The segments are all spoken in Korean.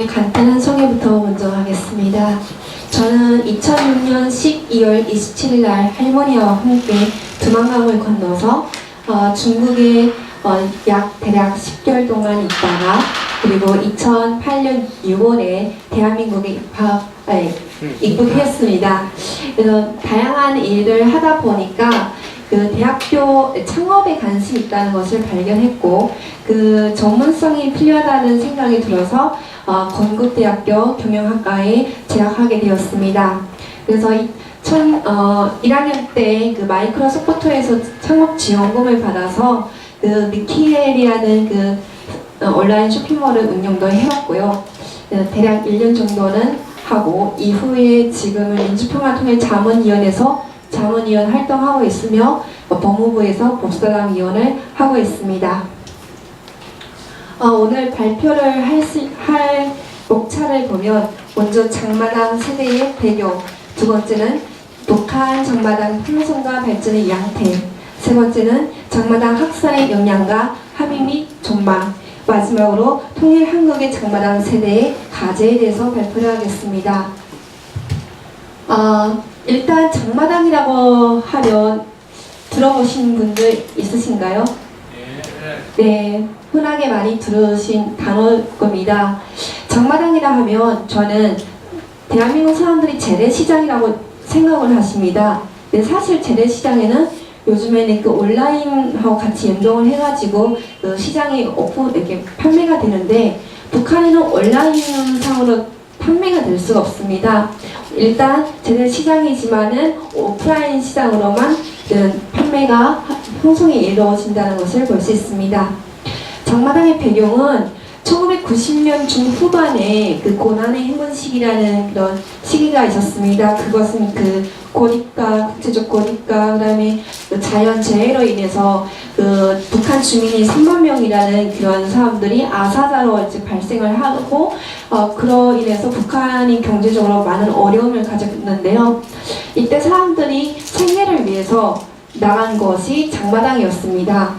간단한 소개부터 먼저 하겠습니다. 저는 2006년 12월 27일 날 할머니와 함께 두만강을 건너서 중국에 대략 10개월 동안 있다가 그리고 2008년 6월에 대한민국에 입국했습니다. 그래서 다양한 일을 하다 보니까 그 대학교 창업에 관심이 있다는 것을 발견했고 그 전문성이 필요하다는 생각이 들어서 건국대학교 경영학과에 재학하게 되었습니다. 그래서 1학년 때 그 마이크로소프트에서 창업 지원금을 받아서 그 미키엘이라는 그 온라인 쇼핑몰을 운영도 해왔고요. 대략 1년 정도는 하고 이후에 지금은 민주평화통일 자문위원회에서 자문위원 활동하고 있으며 법무부에서 법사당 위원을 하고 있습니다. 오늘 발표를 할 목차를 보면 먼저 장마당 세대의 배경, 두 번째는 북한 장마당 형성과 발전의 양태, 세 번째는 장마당 학살의 영향과 합의 및 전망, 마지막으로 통일 한국의 장마당 세대의 과제에 대해서 발표를 하겠습니다. 일단 장마당이라고 하면 들어보신 분들 있으신가요? 네, 흔하게 많이 들으신 단어일 겁니다. 장마당이라 하면 저는 대한민국 사람들이 재래시장이라고 생각을 하십니다. 근데 사실 재래시장에는 요즘에는 그 온라인하고 같이 연동을 해가지고 그 시장이 이렇게 판매가 되는데 북한에는 온라인상으로 판매가 될 수가 없습니다. 일단 재래시장이지만은 오프라인 시장으로만 판매가 형성이 이루어진다는 것을 볼 수 있습니다. 장마당의 배경은 1990년 중후반에 그 고난의 행군식이라는 그런 시기가 있었습니다. 그것은 그 고립과 국제적 고립과 그다음에 그 자연재해로 인해서 그 북한 주민이 3만 명이라는 그런 사람들이 아사자로 이제 발생을 하고 그로 인해서 북한이 경제적으로 많은 어려움을 가졌는데요. 이때 사람들이 생계를 위해서 나간 것이 장마당이었습니다.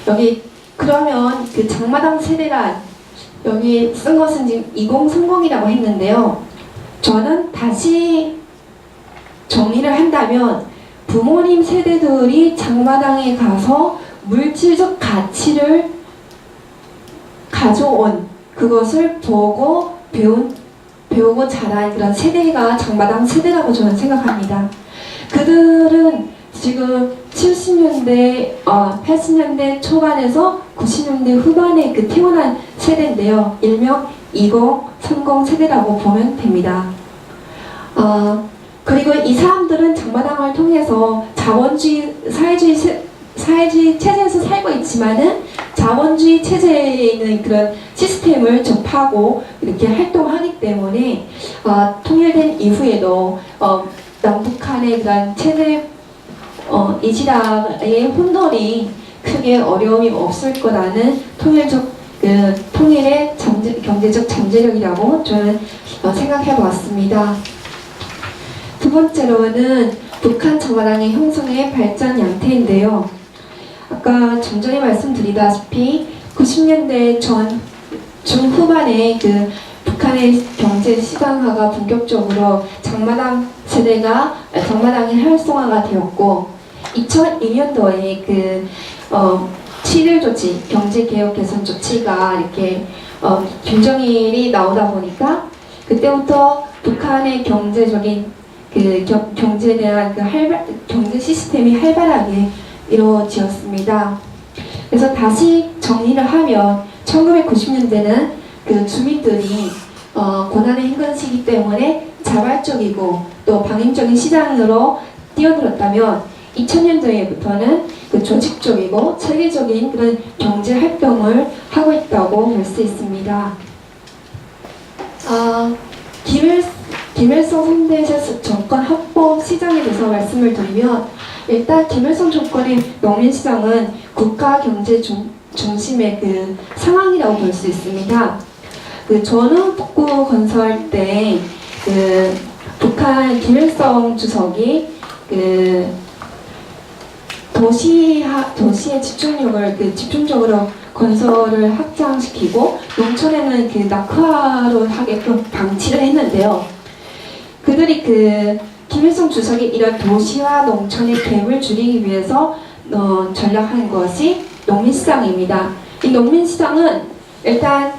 여기 그러면 그 장마당 세대란 여기 쓴 것은 지금 2030이라고 했는데요. 저는 다시 정의를 한다면 부모님 세대들이 장마당에 가서 물질적 가치를 가져온 그것을 보고 배우고 자란 그런 세대가 장마당 세대라고 저는 생각합니다. 그들은 지금 70년대, 80년대 초반에서 90년대 후반에 그 태어난 세대인데요. 일명 2030 세대라고 보면 됩니다. 그리고 이 사람들은 장마당을 통해서 자본주의, 사회주의 체제에서 살고 있지만은 자본주의 체제에 있는 그런 시스템을 접하고 이렇게 활동하기 때문에 통일된 이후에도 남북한의 그런 체제 이지라의 혼돈이 크게 어려움이 없을 거라는 통일의 경제적 잠재력이라고 저는 생각해 보았습니다. 두 번째로는 북한 장마당의 형성의 발전 양태인데요. 아까 좀 전에 말씀드리다시피 90년대 중후반에 그 북한의 경제 시장화가 본격적으로 장마당이 활성화가 되었고 2002년도에 그 7.1 조치, 경제개혁 개선 조치가 이렇게 김정일이 나오다 보니까 그때부터 북한의 경제적인 그 경제에 대한 그 경제 시스템이 활발하게 이루어지었습니다. 그래서 다시 정리를 하면 1990년대는 그 주민들이 고난의 행군시기 때문에 자발적이고 또 방임적인 시장으로 뛰어들었다면 2000년도에부터는 그 조직적이고 체계적인 그런 경제 활동을 하고 있다고 볼 수 있습니다. 김일성 선대에서 정권 합법 시장에 대해서 말씀을 드리면 일단 김일성 정권의 농민시장은 국가 경제 중심의 그 상황이라고 볼 수 있습니다. 그 전후북구 건설 때 그 북한 김일성 주석이 그 도시의 집중력을 집중적으로 건설을 확장시키고 농촌에는 그 낙후화로 하게끔 방치를 했는데요. 그들이 김일성 주석이 이런 도시와 농촌의 갭을 줄이기 위해서 전략한 것이 농민시장입니다. 이 농민시장은 일단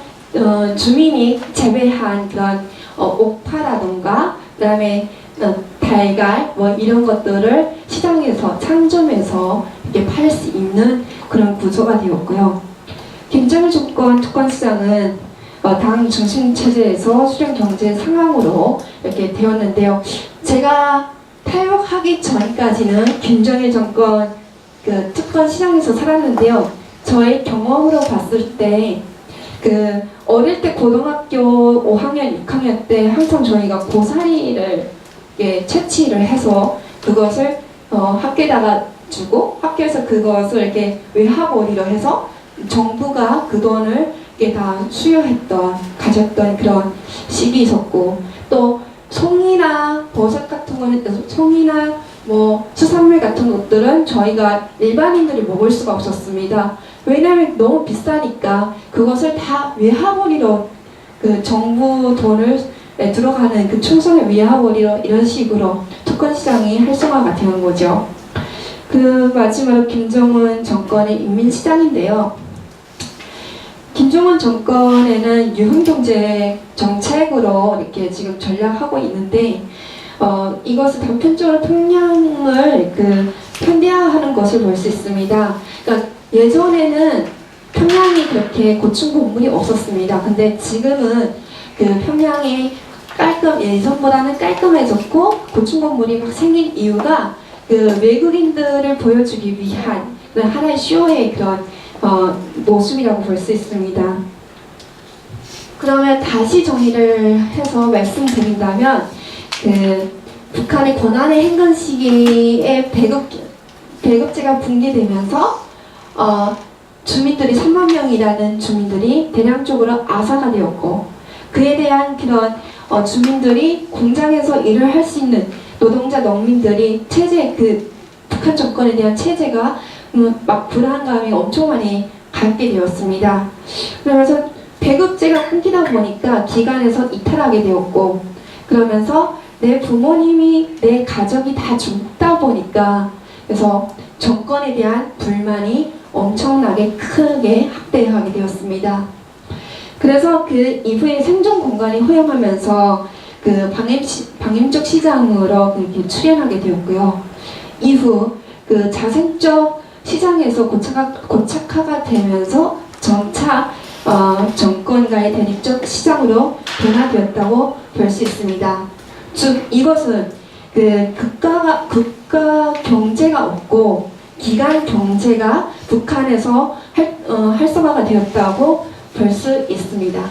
주민이 재배한 그런 옥파라던가 그다음에 달걀 뭐 이런 것들을 시장에서 상점에서 이렇게 팔 수 있는 그런 구조가 되었고요. 김정일 정권 특권시장은 당 중심 체제에서 수령 경제 상황으로 이렇게 되었는데요. 제가 탈북하기 전까지는 김정일 정권 특권 시장에서 살았는데요. 저의 경험으로 봤을 때 어릴 때 고등학교 5학년, 6학년 때 항상 저희가 고사리를 채취를 해서 그것을 학교에다가 주고 학교에서 그것을 이렇게 외화벌이로 해서 정부가 그 돈을 다 수여했던, 가졌던 그런 시기 있었고, 또 송이나 버섯 같은 거는, 송이나 뭐 수산물 같은 것들은 저희가 일반인들이 먹을 수가 없었습니다. 왜냐하면 너무 비싸니까 그것을 다 외화벌이로 정부 돈을 들어가는 충성의 외화벌이로 이런 식으로 특권시장이 활성화가 되는 거죠. 마지막으로 김정은 정권의 인민시장인데요. 김정은 정권에는 유흥경제 정책으로 이렇게 지금 전략하고 있는데 이것을 단편적으로 평양을 현대화하는 것을 볼 수 있습니다. 그러니까 예전에는 평양이 그렇게 고층 건물이 없었습니다. 근데 지금은 평양이 예전보다는 깔끔해졌고 고층 건물이 막 생긴 이유가 외국인들을 보여주기 위한 하나의 쇼의 그런 모습이라고 볼 수 있습니다. 그러면 다시 정리를 해서 말씀드린다면 북한의 권한의 행군 시기에 배급제가 붕괴되면서 주민들이 3만 명이라는 주민들이 대량적으로 아사가 되었고 그에 대한 그런 주민들이 공장에서 일을 할 수 있는 노동자 농민들이 북한 정권에 대한 체제가 막 불안감이 엄청 많이 갖게 되었습니다. 그러면서 배급제가 끊기다 보니까 기관에서 이탈하게 되었고 그러면서 내 부모님이 내 가족이 다 죽다 보니까 그래서 정권에 대한 불만이 엄청나게 크게 확대하게 되었습니다. 그래서 이후에 생존 공간이 허용하면서 방임적 시장으로 출현하게 되었고요. 이후 자생적 시장에서 고착화가 되면서 점차 정권과의 대립적 시장으로 변화되었다고 볼 수 있습니다. 즉 이것은 국가 경제가 없고 기관 경제가 북한에서 활성화가 되었다고 볼 수 있습니다.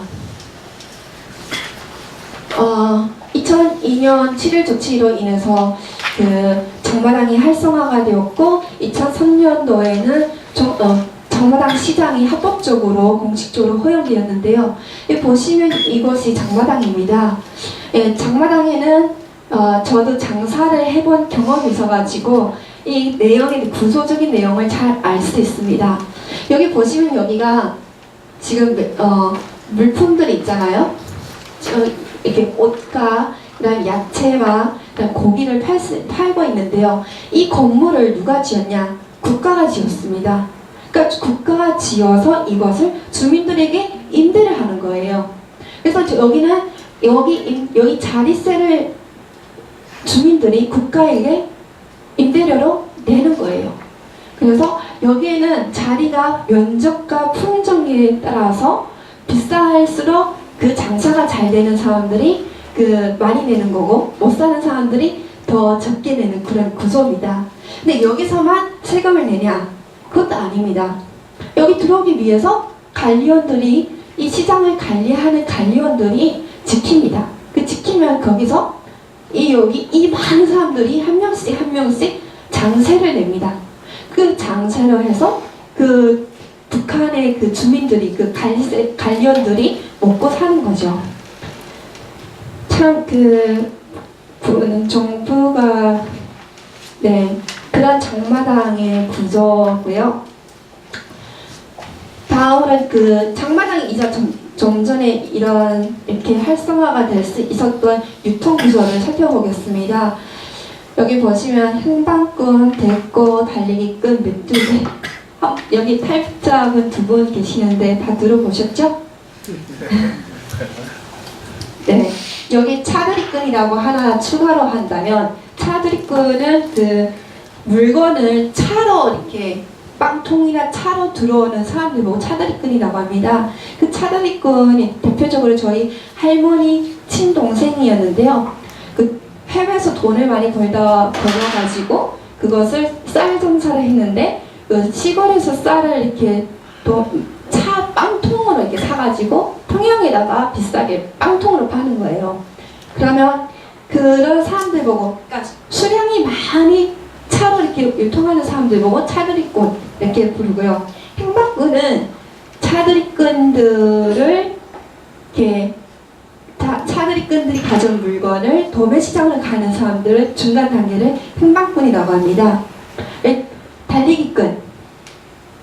2002년 7.1 조치로 인해서 정마당이 활성화가 되었고 2003년도에는 정마당 시장이 합법적으로 공식적으로 허용되었는데요. 보시면 이것이 장마당입니다. 장마당에는 저도 장사를 해본 경험이 있어가지고 이 내용의 구조적인 내용을 잘 알 수 있습니다. 여기 보시면 여기가 지금 물품들이 있잖아요. 이렇게 옷과 그다음 야채와 그다음 고기를 팔고 있는데요. 이 건물을 누가 지었냐? 국가가 지었습니다. 그러니까 국가가 지어서 이것을 주민들에게 임대를 하는 거예요. 그래서 여기는 여기 자리세를 주민들이 국가에게 임대료로 내는 거예요. 그래서 여기에는 자리가 면적과 품종에 따라서 비쌀수록 장사가 잘 되는 사람들이 많이 내는 거고 못 사는 사람들이 더 적게 내는 그런 구조입니다. 근데 여기서만 세금을 내냐? 그것도 아닙니다. 여기 들어오기 위해서 관리원들이 이 시장을 관리하는 관리원들이 지킵니다. 지키면 거기서 이 많은 사람들이 한 명씩 장세를 냅니다. 장세를 해서 북한의 주민들이 관리원들이 먹고 사는 거죠. 참 정부가 그런 장마당의 구조고요. 다음은 그 장마당 이자 좀 전에 이런 이렇게 활성화가 될 수 있었던 유통 구조를 살펴보겠습니다. 여기 보시면 행방꾼, 대꼬, 달리기꾼, 메뚜기. 여기 탈북자분 두 분 계시는데 다 들어보셨죠? 네. 여기 차들이꾼이라고 하나 추가로 한다면, 차들이꾼은 그 물건을 차로 이렇게 빵통이나 차로 들어오는 사람들 보고 차들이꾼이라고 합니다. 그 차들이꾼이 대표적으로 저희 할머니 친동생이었는데요. 그 해외에서 돈을 많이 벌어가지고 그것을 쌀 장사를 했는데, 그 시골에서 쌀을 이렇게 또 차 빵통으로 이렇게 사가지고 통영에다가 비싸게 빵통으로 파는 거예요. 그러면 그런 사람들 보고, 그러니까 수량이 많이 차로 이렇게 유통하는 사람들 보고 차들이꾼 이렇게 부르고요. 행방꾼은 차들이꾼들을 이렇게 차들이꾼들이 가져온 물건을 도매시장을 가는 사람들을 중간 단계를 행방꾼이라고 합니다. 달리기꾼,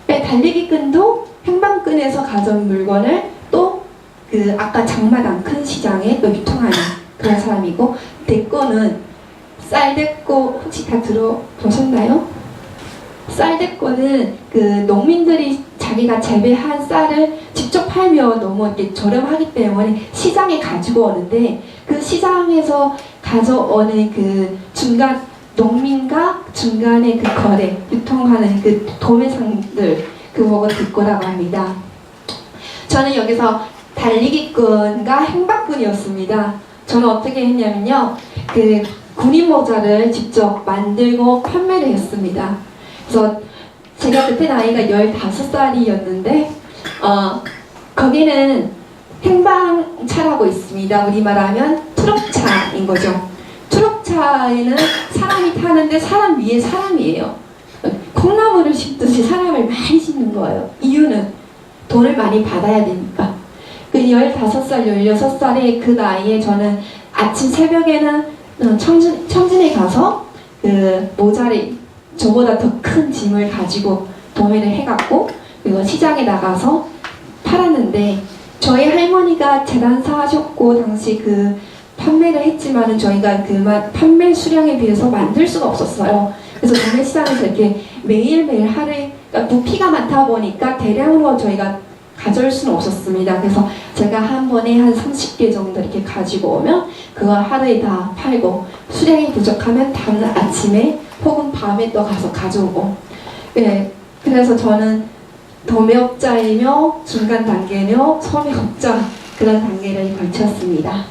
달리기꾼도 행방꾼에서 가져온 물건을 또 그 아까 장마당 큰 시장에 또 유통하는 그런 사람이고, 대꼬는 쌀대꼬 혹시 다 들어보셨나요? 쌀대꼬는 그 농민들이 자기가 재배한 쌀을 직접 팔면 너무 이렇게 저렴하기 때문에 시장에 가지고 오는데, 그 시장에서 가져오는 그 중간 농민과 중간에 그 거래 유통하는 그 도매상들 그거가 대꼬라고 합니다. 저는 여기서 달리기꾼과 행방꾼이었습니다. 저는 어떻게 했냐면요, 그 군인 모자를 직접 만들고 판매를 했습니다. 그래서 제가 그때 나이가 15살이었는데 거기는 행방차라고 있습니다. 우리말하면 트럭차인 거죠. 트럭차에는 사람이 타는데 사람 위에 사람이에요. 콩나물을 씹듯이 사람을 많이 씹는 거예요. 이유는 돈을 많이 받아야 되니까. 그 15살, 16살의 그 나이에 저는 아침 새벽에는 청진에 가서 그 모자를 저보다 더 큰 짐을 가지고 도매를 해갖고 그리고 시장에 나가서 팔았는데, 저희 할머니가 재단사 하셨고 당시 그 판매를 했지만은 저희가 그 판매 수량에 비해서 만들 수가 없었어요. 그래서 도매시장에서 이렇게 매일매일 하루에, 그러니까 부피가 많다 보니까 대량으로 저희가 가져올 수는 없었습니다. 그래서 제가 한 번에 한 30개 정도 이렇게 가지고 오면 그거 하루에 다 팔고, 수량이 부족하면 다음날 아침에 혹은 밤에 또 가서 가져오고. 네, 그래서 저는 도매업자이며 중간 단계며 소매업자 그런 단계를 걸쳤습니다.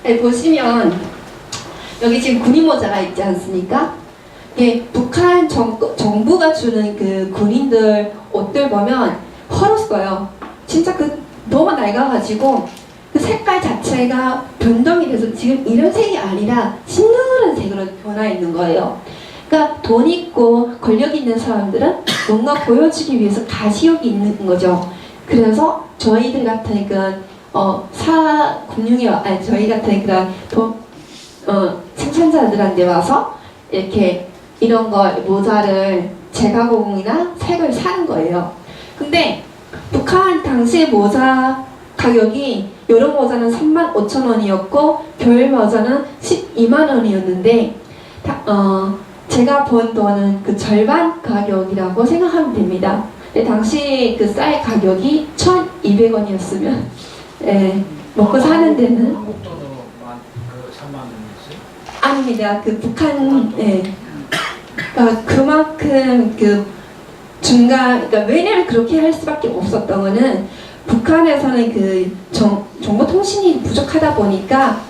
네, 보시면 여기 지금 군인 모자가 있지 않습니까? 예, 북한 정부가 주는 그 군인들 옷들 보면 헐었어요. 진짜 그 너무 낡아가지고 그 색깔 자체가 변동이 돼서 지금 이런 색이 아니라 진느한 색으로 변화 있는 거예요. 그러니까 돈 있고 권력 있는 사람들은 뭔가 보여주기 위해서 가시욕이 있는 거죠. 그래서 저희들 같은 그런 저희 같은 그런 생산자들한테 와서 이렇게 이런 거 모자를 재가공이나 색을 사는 거예요. 근데 북한 당시의 모자 가격이 여름 모자는 35,000원이었고 겨울 모자는 120,000원이었는데 제가 번 돈은 그 절반 가격이라고 생각하면 됩니다. 당시 그 쌀 가격이 1,200원이었으면 먹고 사는 데는 한국 돈으로 그 3만 원이었어요? 아닙니다. 그 북한 그만큼 그 중간, 그러니까 왜냐면 그렇게 할 수밖에 없었던 거는 북한에서는 그 정보통신이 부족하다 보니까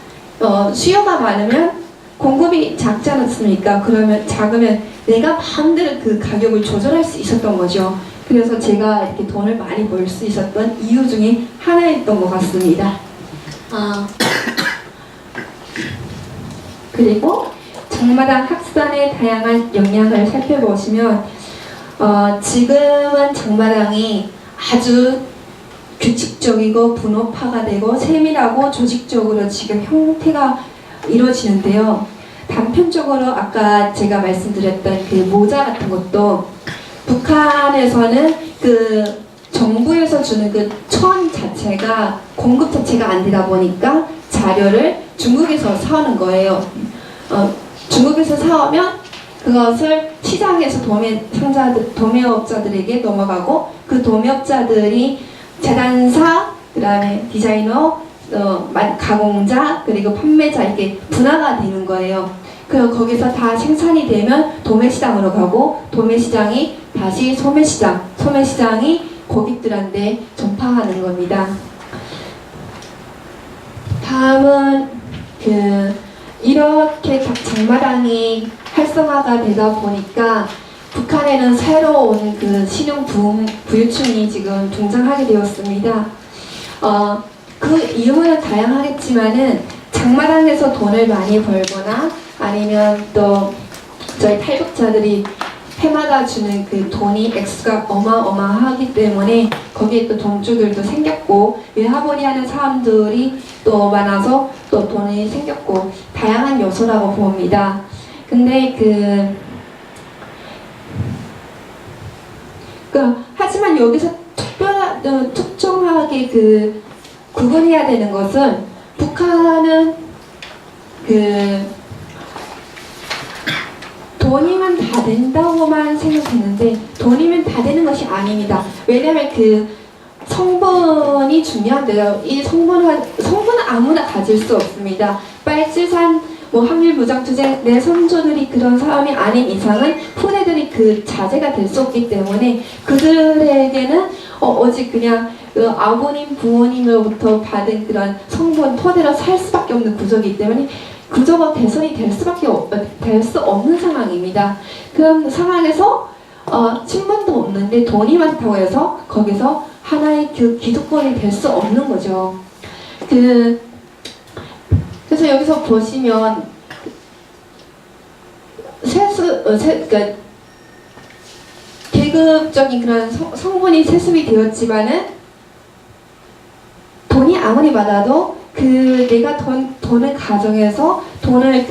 수요가 많으면 공급이 작지 않았습니까? 그러면 작으면 내가 마음대로 그 가격을 조절할 수 있었던 거죠. 그래서 제가 이렇게 돈을 많이 벌 수 있었던 이유 중에 하나였던 것 같습니다. 그리고 장마당 학산의 다양한 영향을 살펴보시면 지금은 장마당이 아주 규칙적이고 분업화가 되고 세밀하고 조직적으로 지금 형태가 이루어지는데요. 단편적으로 아까 제가 말씀드렸던 그 모자 같은 것도 북한에서는 그 정부에서 주는 그 천 자체가 공급 자체가 안 되다 보니까 자료를 중국에서 사오는 거예요. 중국에서 사오면 그것을 시장에서 도매업자들에게 넘어가고 그 도매업자들이 재단사, 그 다음에 디자이너, 가공자, 그리고 판매자 이렇게 분화가 되는 거예요. 그리고 거기서 다 생산이 되면 도매시장으로 가고 도매시장이 다시 소매시장, 소매시장이 고객들한테 전파하는 겁니다. 다음은 이렇게 장마당이 활성화가 되다 보니까 북한에는 새로운 신용 부유층이 지금 등장하게 되었습니다. 그 이유는 다양하겠지만은 장마당에서 돈을 많이 벌거나 아니면 또 저희 탈북자들이 해마다 주는 그 돈이 액수가 어마어마하기 때문에 거기에 또 돈주들도 생겼고 외화벌이 하는 사람들이 또 많아서 또 돈이 생겼고 다양한 요소라고 봅니다. 근데 하지만 여기서 특정하게 구분해야 되는 것은 북한은 돈이면 다 된다고만 생각했는데 돈이면 다 되는 것이 아닙니다. 왜냐면 성분이 중요한데요. 이 성분은 아무나 가질 수 없습니다. 빨치산 항일 무장투쟁 내 선조들이 그런 사람이 아닌 이상은 후대들이 자제가 될 수 없기 때문에 그들에게는 오직 그냥 아버님 부모님으로부터 받은 그런 성분 토대로 살 수밖에 없는 구조이기 때문에 구조가 개선이 될 수 없는 상황입니다. 그런 상황에서 신분도 없는데 돈이 많다고 해서 거기서 하나의 기득권이 될 수 없는 거죠. 그래서 여기서 보시면 그러니까 계급적인 그런 성분이 세습이 되었지만은 돈이 아무리 많아도 내가 돈을 가정해서 돈을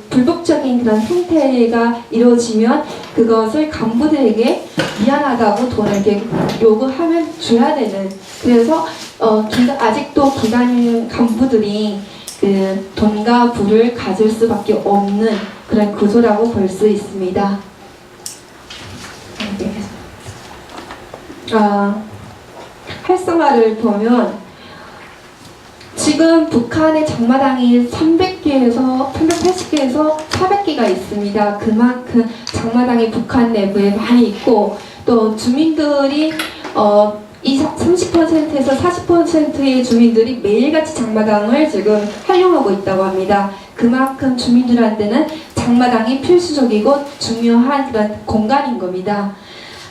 불법적인 그런 행태가 이루어지면 그것을 간부들에게 미안하다고 돈을 이렇게 요구하면 줘야 되는, 그래서 아직도 기관 간부들이 돈과 부를 가질 수밖에 없는 그런 구조라고 볼 수 있습니다. 활성화를 보면 지금 북한의 장마당이 380개에서 400개가 있습니다. 그만큼 장마당이 북한 내부에 많이 있고 또 주민들이 이 30%에서 40%의 주민들이 매일같이 장마당을 지금 활용하고 있다고 합니다. 그만큼 주민들한테는 장마당이 필수적이고 중요한 그런 공간인 겁니다.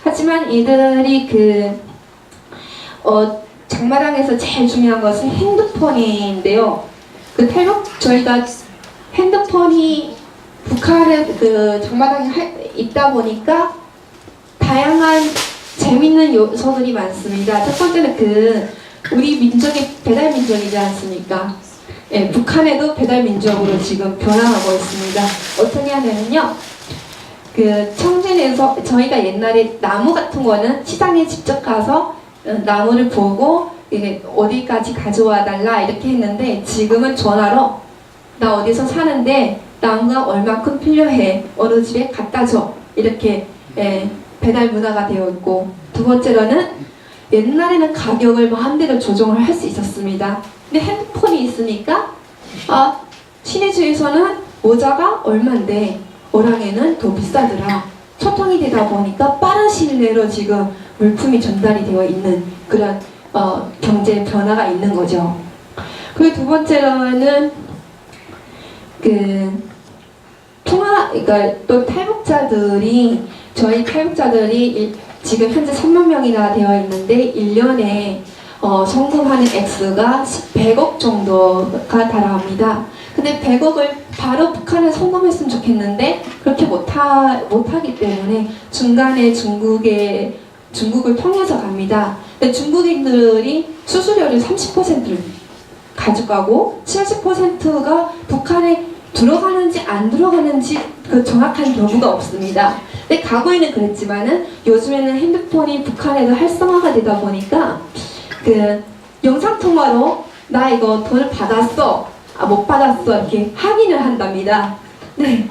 하지만 이들이 장마당에서 제일 중요한 것은 핸드폰인데요. 저희가 핸드폰이 북한의 장마당에 있다 보니까 다양한 재밌는 요소들이 많습니다. 첫 번째는 우리 민족이 배달 민족이지 않습니까? 예, 북한에도 배달 민족으로 지금 변화하고 있습니다. 어떻게 하냐면요. 청진에서 저희가 옛날에 나무 같은 거는 시장에 직접 가서 나무를 보고 어디까지 가져와 달라 이렇게 했는데 지금은 전화로 나 어디서 사는데 나무가 얼마큼 필요해, 어느 집에 갖다 줘, 이렇게 배달 문화가 되어 있고, 두 번째로는 옛날에는 가격을 마음대로 조정을 할 수 있었습니다. 근데 핸드폰이 있으니까 신의주에서는 모자가 얼만데 어랑에는 더 비싸더라, 소통이 되다 보니까 빠른 시일 내로 지금 물품이 전달이 되어 있는 그런 경제 변화가 있는 거죠. 그리고 두 번째로는 그러니까 또 저희 탈북자들이 지금 현재 3만 명이나 되어 있는데 1년에 송금하는 액수가 100억 정도가 달합니다. 근데 100억을 바로 북한에 송금했으면 좋겠는데 그렇게 못하기 때문에 중간에 중국을 통해서 갑니다. 근데 중국인들이 수수료를 30%를 가져가고 70%가 북한에 들어가는지 안 들어가는지 그 정확한 여부가 없습니다. 근데 과거에는 그랬지만은 요즘에는 핸드폰이 북한에도 활성화가 되다 보니까 그 영상통화로 나 이거 돈을 받았어, 못 받았어 이렇게 확인을 한답니다. 네.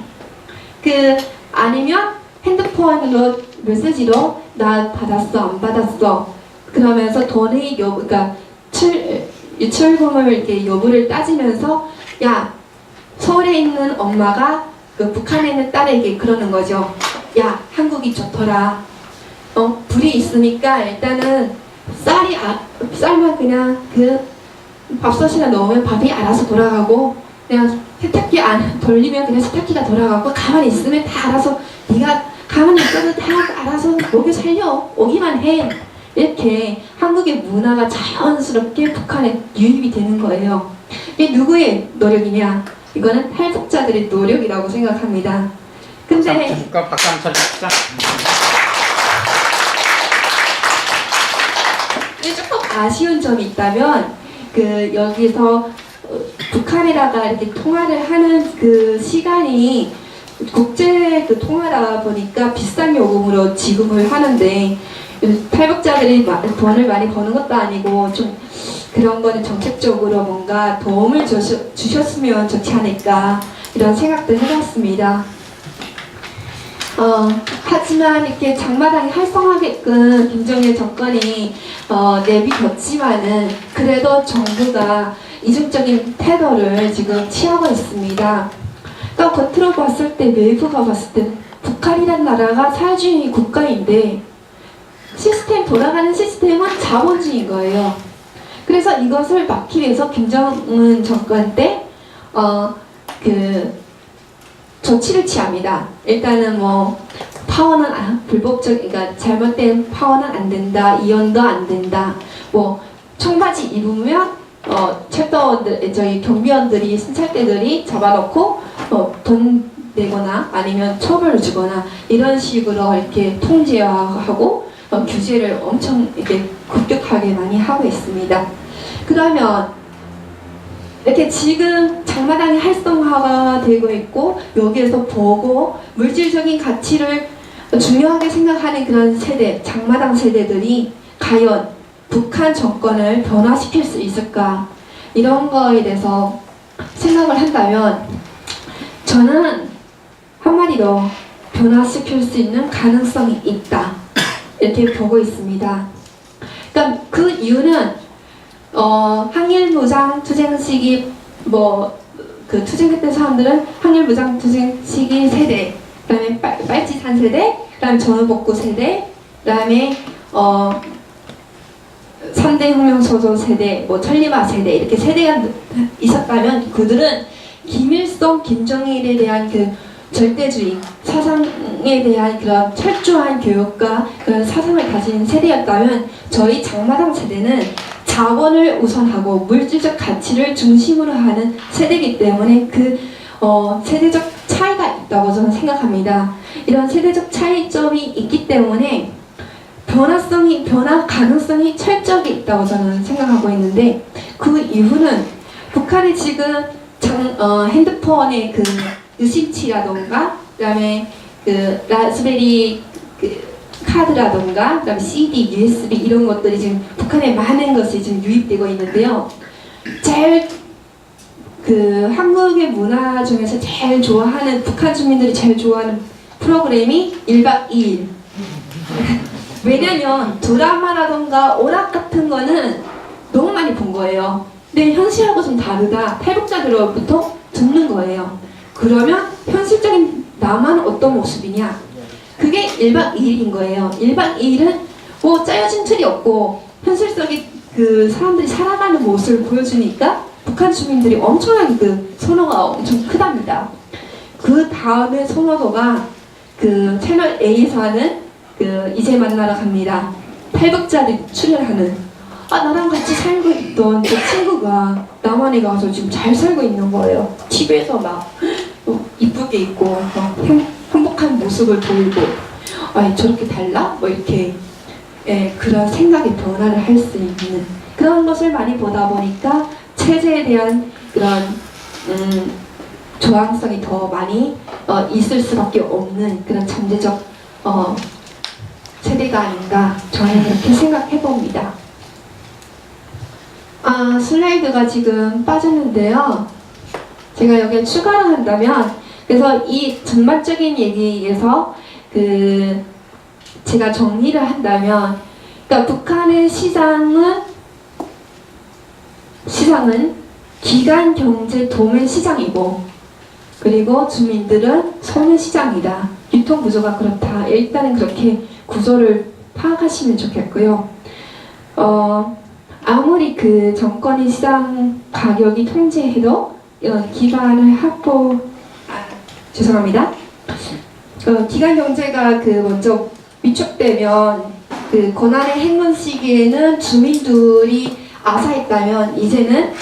그 아니면 핸드폰으로 메시지로 나 받았어 안 받았어 그러면서 돈의 여부, 그러니까 유출금을 이렇게 여부를 따지면서 야 서울에 있는 엄마가 그 북한에 있는 딸에게 그러는 거죠. 야 한국이 좋더라. 불이 있으니까 일단은 쌀만 그냥 그 밥솥이나 넣으면 밥이 알아서 돌아가고 그냥 세탁기 안 돌리면 그냥 세탁기가 돌아가고 가만히 있으면 다 알아서 네가 가만히 있어도 다 알아서 먹여 살려 오기만 해. 이렇게 한국의 문화가 자연스럽게 북한에 유입이 되는 거예요. 이게 누구의 노력이냐? 이거는 탈북자들의 노력이라고 생각합니다. 근데 박수 한번 쳐주십시오. 조금 아쉬운 점이 있다면 그 여기서 북한에다가 이렇게 통화를 하는 그 시간이 국제 그 통화다 보니까 비싼 요금으로 지급을 하는데 탈북자들이 돈을 많이 버는 것도 아니고 좀 그런 거는 정책적으로 뭔가 도움을 주셨으면 좋지 않을까 이런 생각도 해봤습니다. 하지만 이렇게 장마당이 활성화하게끔 김정일 정권이 내비뒀지만은 그래도 정부가 이중적인 태도를 지금 취하고 있습니다. 또 겉으로 봤을 때 외부가 봤을 때 북한이라는 나라가 사회주의 국가인데 돌아가는 시스템은 자본주의인 거예요. 그래서 이것을 막기 위해서 김정은 정권 때 조치를 취합니다. 일단은 뭐 파워는 불법적, 그러니까 잘못된 파워는 안 된다, 이혼도 안 된다. 뭐 청바지 입으면 저희 경비원들이 순찰대들이 잡아놓고 돈 내거나 아니면 처벌을 주거나 이런 식으로 이렇게 통제하고 규제를 엄청 이렇게 급격하게 많이 하고 있습니다. 그러면 이렇게 지금 장마당이 활성화가 되고 있고 여기에서 보고 물질적인 가치를 중요하게 생각하는 그런 세대, 장마당 세대들이 과연 북한 정권을 변화시킬 수 있을까? 이런 거에 대해서 생각을 한다면 저는 한마디로 변화시킬 수 있는 가능성이 있다. 이렇게 보고 있습니다. 그러니까 그 이유는 항일무장 투쟁 시기 그 투쟁했던 사람들은 항일무장 투쟁 시기 세대, 그다음에 빨치산 세대, 그다음에 전후복구 세대, 그다음에 3대 혁명소조 세대, 천리마 세대 이렇게 세대가 있었다면 그들은 김일성, 김정일에 대한 그 절대주의 사상에 대한 그런 철저한 교육과 그런 사상을 가진 세대였다면 저희 장마당 세대는 자본을 우선하고 물질적 가치를 중심으로 하는 세대이기 때문에 그 세대적 차이가 있다고 저는 생각합니다. 이런 세대적 차이점이 있기 때문에 변화 가능성이 철저하게 있다고 저는 생각하고 있는데 그 이유는 북한이 지금 핸드폰의 그 유심치라던가 그다음에 그 라즈베리 카드라던가 그다음에 CD, USB 이런 것들이 지금 북한에 많은 것이 지금 유입되고 있는데요. 제일 한국의 문화 중에서 제일 좋아하는 북한 주민들이 제일 좋아하는 프로그램이 1박 2일. 왜냐면 드라마라던가 오락 같은 거는 너무 많이 본 거예요. 근데 현실하고 좀 다르다. 탈북자들로부터 듣는 거예요. 그러면 현실적인 나만 어떤 모습이냐? 그게 1박 2일인 거예요. 1박 2일은 뭐 짜여진 틀이 없고 현실적인 그 사람들이 살아가는 모습을 보여주니까 북한 주민들이 엄청나게 그 선호가 엄청 크답니다. 그 다음에 선호도가 그 채널 A에서 하는 그 이제 만나러 갑니다. 탈북자들이 출연하는 나랑 같이 살고 있던 그 친구가 남한에 가서 지금 잘 살고 있는 거예요. TV에서 막 이쁘게 입고 행복한 모습을 보이고 저렇게 달라? 이렇게 그런 생각의 변화를 할 수 있는 그런 것을 많이 보다 보니까 체제에 대한 그런 저항성이 더 많이 있을 수밖에 없는 그런 잠재적 세대가 아닌가 저는 그렇게 생각해 봅니다. 슬라이드가 지금 빠졌는데요. 제가 여기에 추가를 한다면 그래서 이 전반적인 얘기에서 제가 정리를 한다면 그러니까 북한의 시장은 기간 경제 도매 시장이고 그리고 주민들은 소매 시장이다. 유통 구조가 그렇다. 일단은 그렇게 구조를 파악하시면 좋겠고요. 아무리 그 정권이 시장 가격이 통제해도 기간을 죄송합니다. 기간 경제가 먼저 위축되면 고난의 행군 시기에는 주민들이 아사했다면 이제는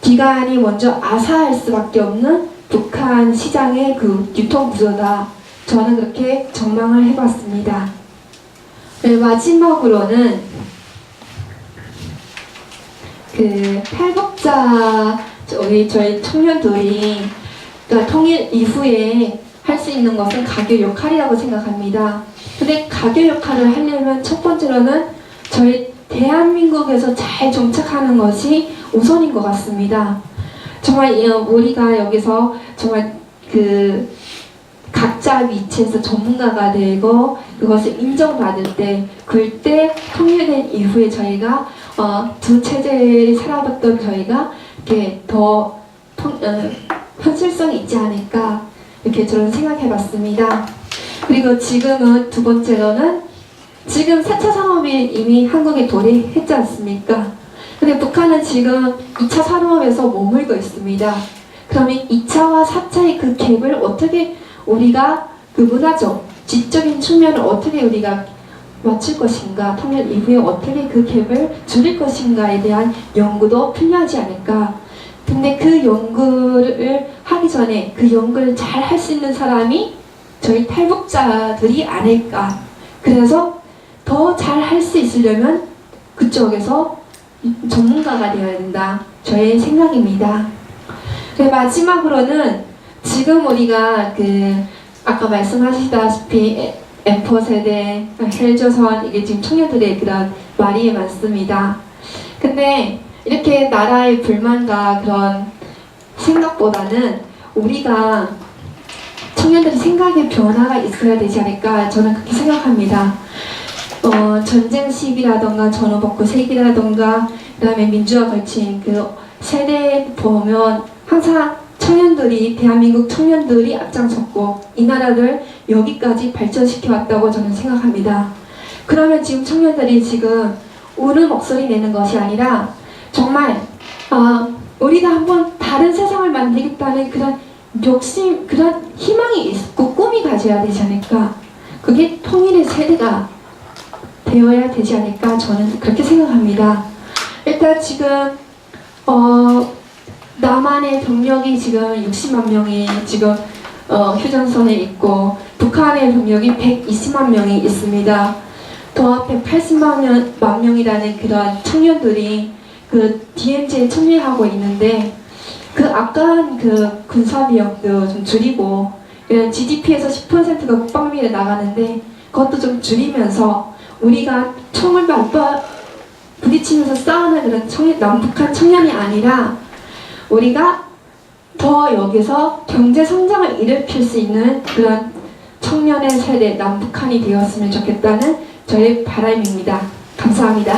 기간이 먼저 아사할 수밖에 없는 북한 시장의 유통 구조다. 저는 그렇게 전망을 해봤습니다. 마지막으로는 탈북자 저희 청년들이 그러니까 통일 이후에 할 수 있는 것은 가교 역할이라고 생각합니다. 근데 가교 역할을 하려면 첫 번째로는 저희 대한민국에서 잘 정착하는 것이 우선인 것 같습니다. 정말 우리가 여기서 정말 각자 위치에서 전문가가 되고 그것을 인정받을 때 그때 통일된 이후에 저희가 두 체제를 살아봤던 저희가 이렇게 더 현실성이 있지 않을까 이렇게 저는 생각해봤습니다. 그리고 지금은 두 번째로는 지금 4차 산업이 이미 한국에 도래했지 않습니까? 근데 북한은 지금 2차 산업에서 머물고 있습니다. 그러면 2차와 4차의 그 갭을 어떻게 우리가 문화적, 지적인 측면을 어떻게 우리가 맞출 것인가, 통일 이후에 어떻게 그 갭을 줄일 것인가에 대한 연구도 필요하지 않을까. 근데 그 연구를 하기 전에 그 연구를 잘 할 수 있는 사람이 저희 탈북자들이 아닐까. 그래서 더 잘 할 수 있으려면 그쪽에서 전문가가 되어야 된다. 저의 생각입니다. 마지막으로는 지금 우리가 아까 말씀하시다시피 M4 세대, 헬조선 이게 지금 청년들의 그런 말이 많습니다. 근데 이렇게 나라의 불만과 그런 생각보다는 우리가 청년들의 생각의 변화가 있어야 되지 않을까 저는 그렇게 생각합니다. 전쟁 시기라던가 전후복구 세기라던가 그다음에 민주화 걸친 세대 보면 항상 청년들이 대한민국 청년들이 앞장섰고 이 나라를 여기까지 발전시켜 왔다고 저는 생각합니다. 그러면 지금 청년들이 지금 우는 목소리 내는 것이 아니라 정말 우리가 한번 다른 세상을 만들겠다는 그런 욕심, 그런 희망이 있고 꿈이 가져야 되지 않을까. 그게 통일의 세대가 되어야 되지 않을까 저는 그렇게 생각합니다. 일단 지금 남한의 병력이 지금 60만 명이 지금 휴전선에 있고 북한의 병력이 120만 명이 있습니다. 더 180만 명이라는 그런 청년들이 DMZ에 참여하고 있는데 아까운 군사 비용도 좀 줄이고 GDP에서 10%가 국방비에 나가는데 그것도 좀 줄이면서 우리가 총을 부딪히면서 싸우는 그런 남북한 청년이 아니라 우리가 더 여기서 경제 성장을 일으킬 수 있는 그런 청년의 세대 남북한이 되었으면 좋겠다는 저의 바람입니다. 감사합니다.